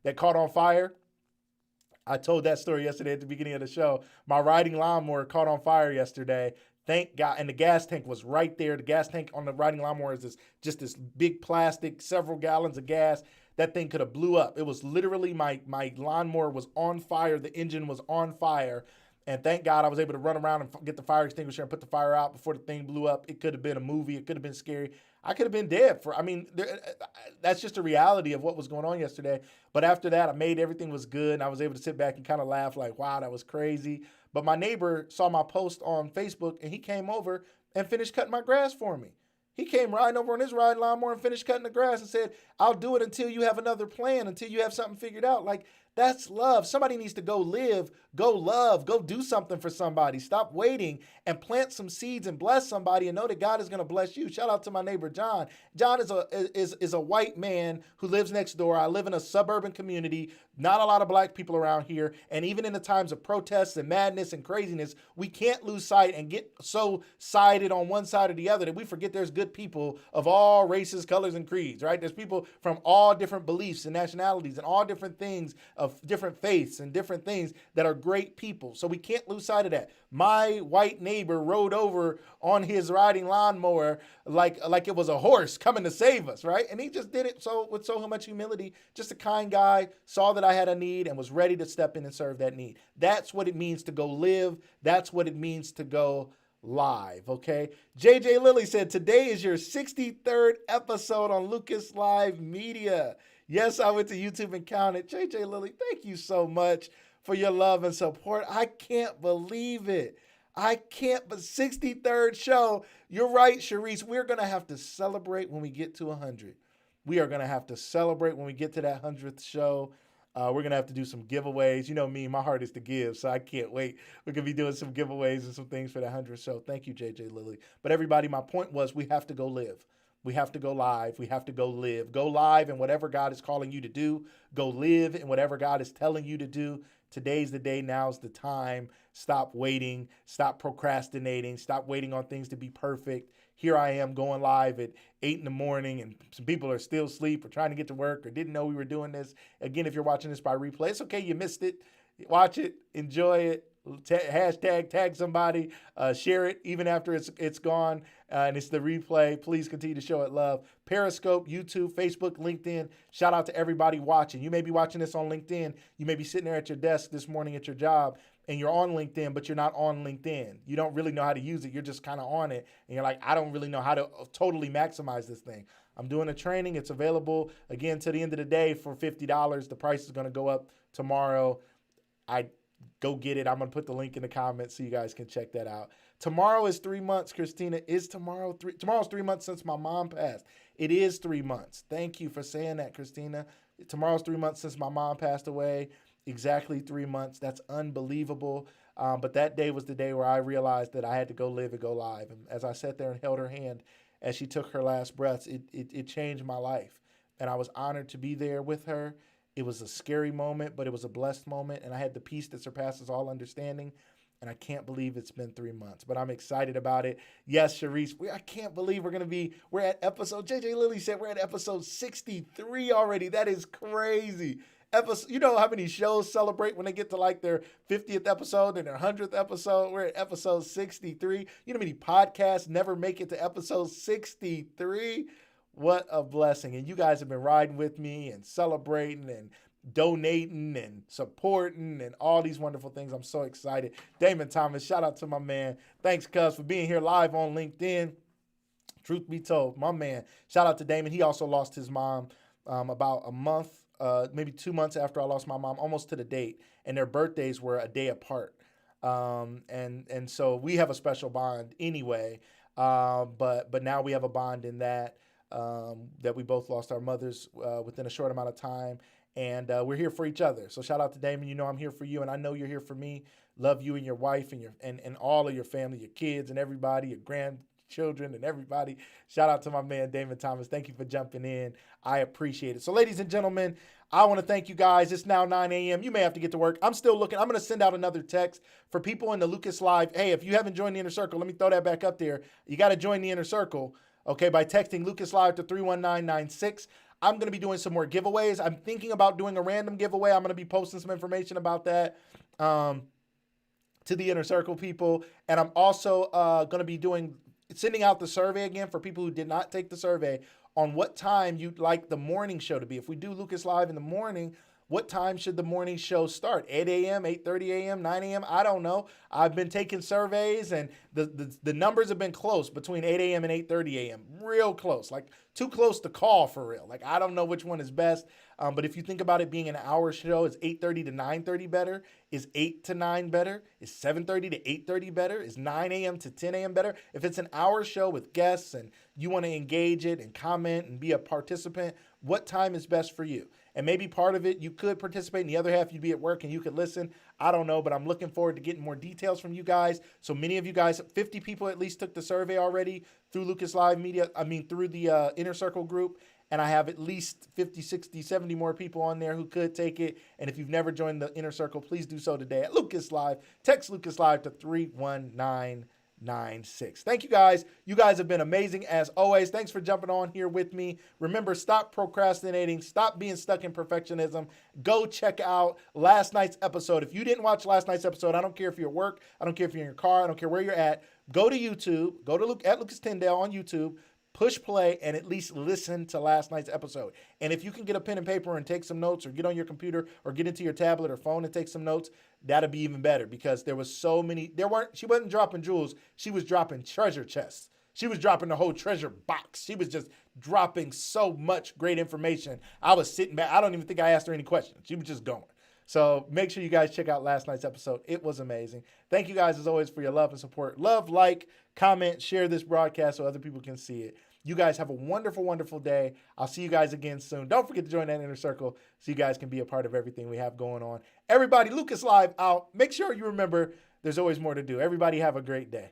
Speaker 1: that caught on fire. I told that story yesterday at the beginning of the show. My riding lawnmower caught on fire yesterday. Thank God. And the gas tank was right there. The gas tank on the riding lawnmower is just this big plastic, several gallons of gas. That thing could have blew up. It was literally my lawnmower was on fire. The engine was on fire. And thank God I was able to run around and get the fire extinguisher and put the fire out before the thing blew up. It could have been a movie. It could have been scary. I could have been dead that's just a reality of what was going on yesterday. But after that, I made everything was good. And I was able to sit back and kind of laugh like, wow, that was crazy. But my neighbor saw my post on Facebook and he came over and finished cutting my grass for me. He came riding over on his riding lawnmower and finished cutting the grass and said, I'll do it until you have another plan, until you have something figured out. Like, that's love. Somebody needs to go live, go love, go do something for somebody. Stop waiting and plant some seeds and bless somebody and know that God is going to bless you. Shout out to my neighbor, John. John is a white man who lives next door. I live in a suburban community, not a lot of black people around here. And even in the times of protests and madness and craziness, we can't lose sight and get so sided on one side or the other that we forget there's good people of all races, colors, and creeds, right? There's people from all different beliefs and nationalities and all different things of different faiths and different things that are great people. So we can't lose sight of that. My white neighbor rode over on his riding lawnmower like it was a horse coming to save us, right? And he just did it with so much humility. Just a kind guy, saw that I had a need and was ready to step in and serve that need. That's what it means to go live. That's what it means to go live, okay? JJ Lilly said, today is your 63rd episode on Lucas Live Media. Yes, I went to YouTube and counted. JJ Lilly, thank you so much for your love and support. I can't believe it. But 63rd show. You're right, Sharice. We're going to have to celebrate when we get to 100. We are going to have to celebrate when we get to that 100th show. We're going to have to do some giveaways. You know me, my heart is to give, so I can't wait. We're going to be doing some giveaways and some things for that 100th show. Thank you, JJ Lilly. But everybody, my point was we have to go live. We have to go live. We have to go live. Go live in whatever God is calling you to do. Go live in whatever God is telling you to do. Today's the day. Now's the time. Stop waiting. Stop procrastinating. Stop waiting on things to be perfect. Here I am going live at 8 in the morning and some people are still asleep or trying to get to work or didn't know we were doing this. Again, if you're watching this by replay, it's okay. You missed it. Watch it. Enjoy it. hashtag tag somebody, share it even after it's gone, and it's the replay. Please continue to show it love. Periscope, YouTube, Facebook, LinkedIn. Shout out to everybody watching. You may be watching this on LinkedIn. You may be sitting there at your desk this morning at your job, and you're on LinkedIn, but you're not on LinkedIn. You don't really know how to use it. You're just kind of on it, and you're like, I don't really know how to totally maximize this thing. I'm doing a training. It's available, again, to the end of the day for $50. The price is going to go up tomorrow. I go get it. I'm going to put the link in the comments so you guys can check that out. Tomorrow is 3 months, Christina. Is tomorrow three? Tomorrow's 3 months since my mom passed. It is 3 months. Thank you for saying that, Christina. Tomorrow's 3 months since my mom passed away. Exactly 3 months. That's unbelievable. But that day was the day where I realized that I had to go live and go live. And as I sat there and held her hand as she took her last breaths, it changed my life. And I was honored to be there with her. It was a scary moment, but it was a blessed moment. And I had the peace that surpasses all understanding. And I can't believe it's been 3 months, but I'm excited about it. Yes, Sharice, I can't believe we're at episode, JJ Lilly said we're at episode 63 already. That is crazy. You know how many shows celebrate when they get to like their 50th episode and their 100th episode? We're at episode 63. You know how many podcasts never make it to episode 63? What a blessing. And you guys have been riding with me and celebrating and donating and supporting and all these wonderful things. I'm so excited. Damon Thomas, shout out to my man. Thanks, cuz, for being here live on LinkedIn. Truth be told, my man. Shout out to Damon. He also lost his mom about a month, maybe 2 months after I lost my mom, almost to the date. And their birthdays were a day apart. And so we have a special bond anyway. But now we have a bond in that we both lost our mothers within a short amount of time. And we're here for each other. So shout out to Damon. You know I'm here for you, and I know you're here for me. Love you and your wife and all of your family, your kids and everybody, your grandchildren and everybody. Shout out to my man, Damon Thomas. Thank you for jumping in. I appreciate it. So ladies and gentlemen, I want to thank you guys. It's now 9 a.m. You may have to get to work. I'm still looking. I'm going to send out another text for people in the Lucas Live. Hey, if you haven't joined the Inner Circle, let me throw that back up there. You got to join the Inner Circle, okay, by texting Lucas Live to 31996. I'm going to be doing some more giveaways. I'm thinking about doing a random giveaway. I'm going to be posting some information about that to the Inner Circle people. And I'm also going to be sending out the survey again for people who did not take the survey on what time you'd like the morning show to be. If we do Lucas Live in the morning, what time should the morning show start? 8 a.m., 8:30 a.m., 9 a.m.? I don't know. I've been taking surveys, and the numbers have been close between 8 a.m. and 8:30 a.m. Real close, like too close to call for real. Like, I don't know which one is best. But if you think about it being an hour show, is 8:30 to 9:30 better? Is 8 to 9 better? Is 7:30 to 8:30 better? Is 9 a.m. to 10 a.m. better? If it's an hour show with guests and you want to engage it and comment and be a participant, what time is best for you? And maybe part of it you could participate, and the other half you'd be at work and you could listen. I don't know, but I'm looking forward to getting more details from you guys. So many of you guys, 50 people at least took the survey already through Lucas Live Media, through the Inner Circle group. And I have at least 50, 60, 70 more people on there who could take it. And if you've never joined the Inner Circle, please do so today at Lucas Live. Text Lucas Live to 31996. Thank you guys. You guys have been amazing as always. Thanks for jumping on here with me. Remember, stop procrastinating. Stop being stuck in perfectionism. Go check out last night's episode. If you didn't watch last night's episode, I don't care if you're at work. I don't care if you're in your car. I don't care where you're at. Go to YouTube. Go to at Lucas Tyndale on YouTube. Push play and at least listen to last night's episode. And if you can get a pen and paper and take some notes, or get on your computer or get into your tablet or phone and take some notes, that'd be even better, because there was so many. She wasn't dropping jewels. She was dropping treasure chests. She was dropping the whole treasure box. She was just dropping so much great information. I was sitting back. I don't even think I asked her any questions. She was just going. So make sure you guys check out last night's episode. It was amazing. Thank you guys as always for your love and support. Love, like, comment, share this broadcast so other people can see it. You guys have a wonderful, wonderful day. I'll see you guys again soon. Don't forget to join that Inner Circle so you guys can be a part of everything we have going on. Everybody, Lucas Live out. Make sure you remember there's always more to do. Everybody have a great day.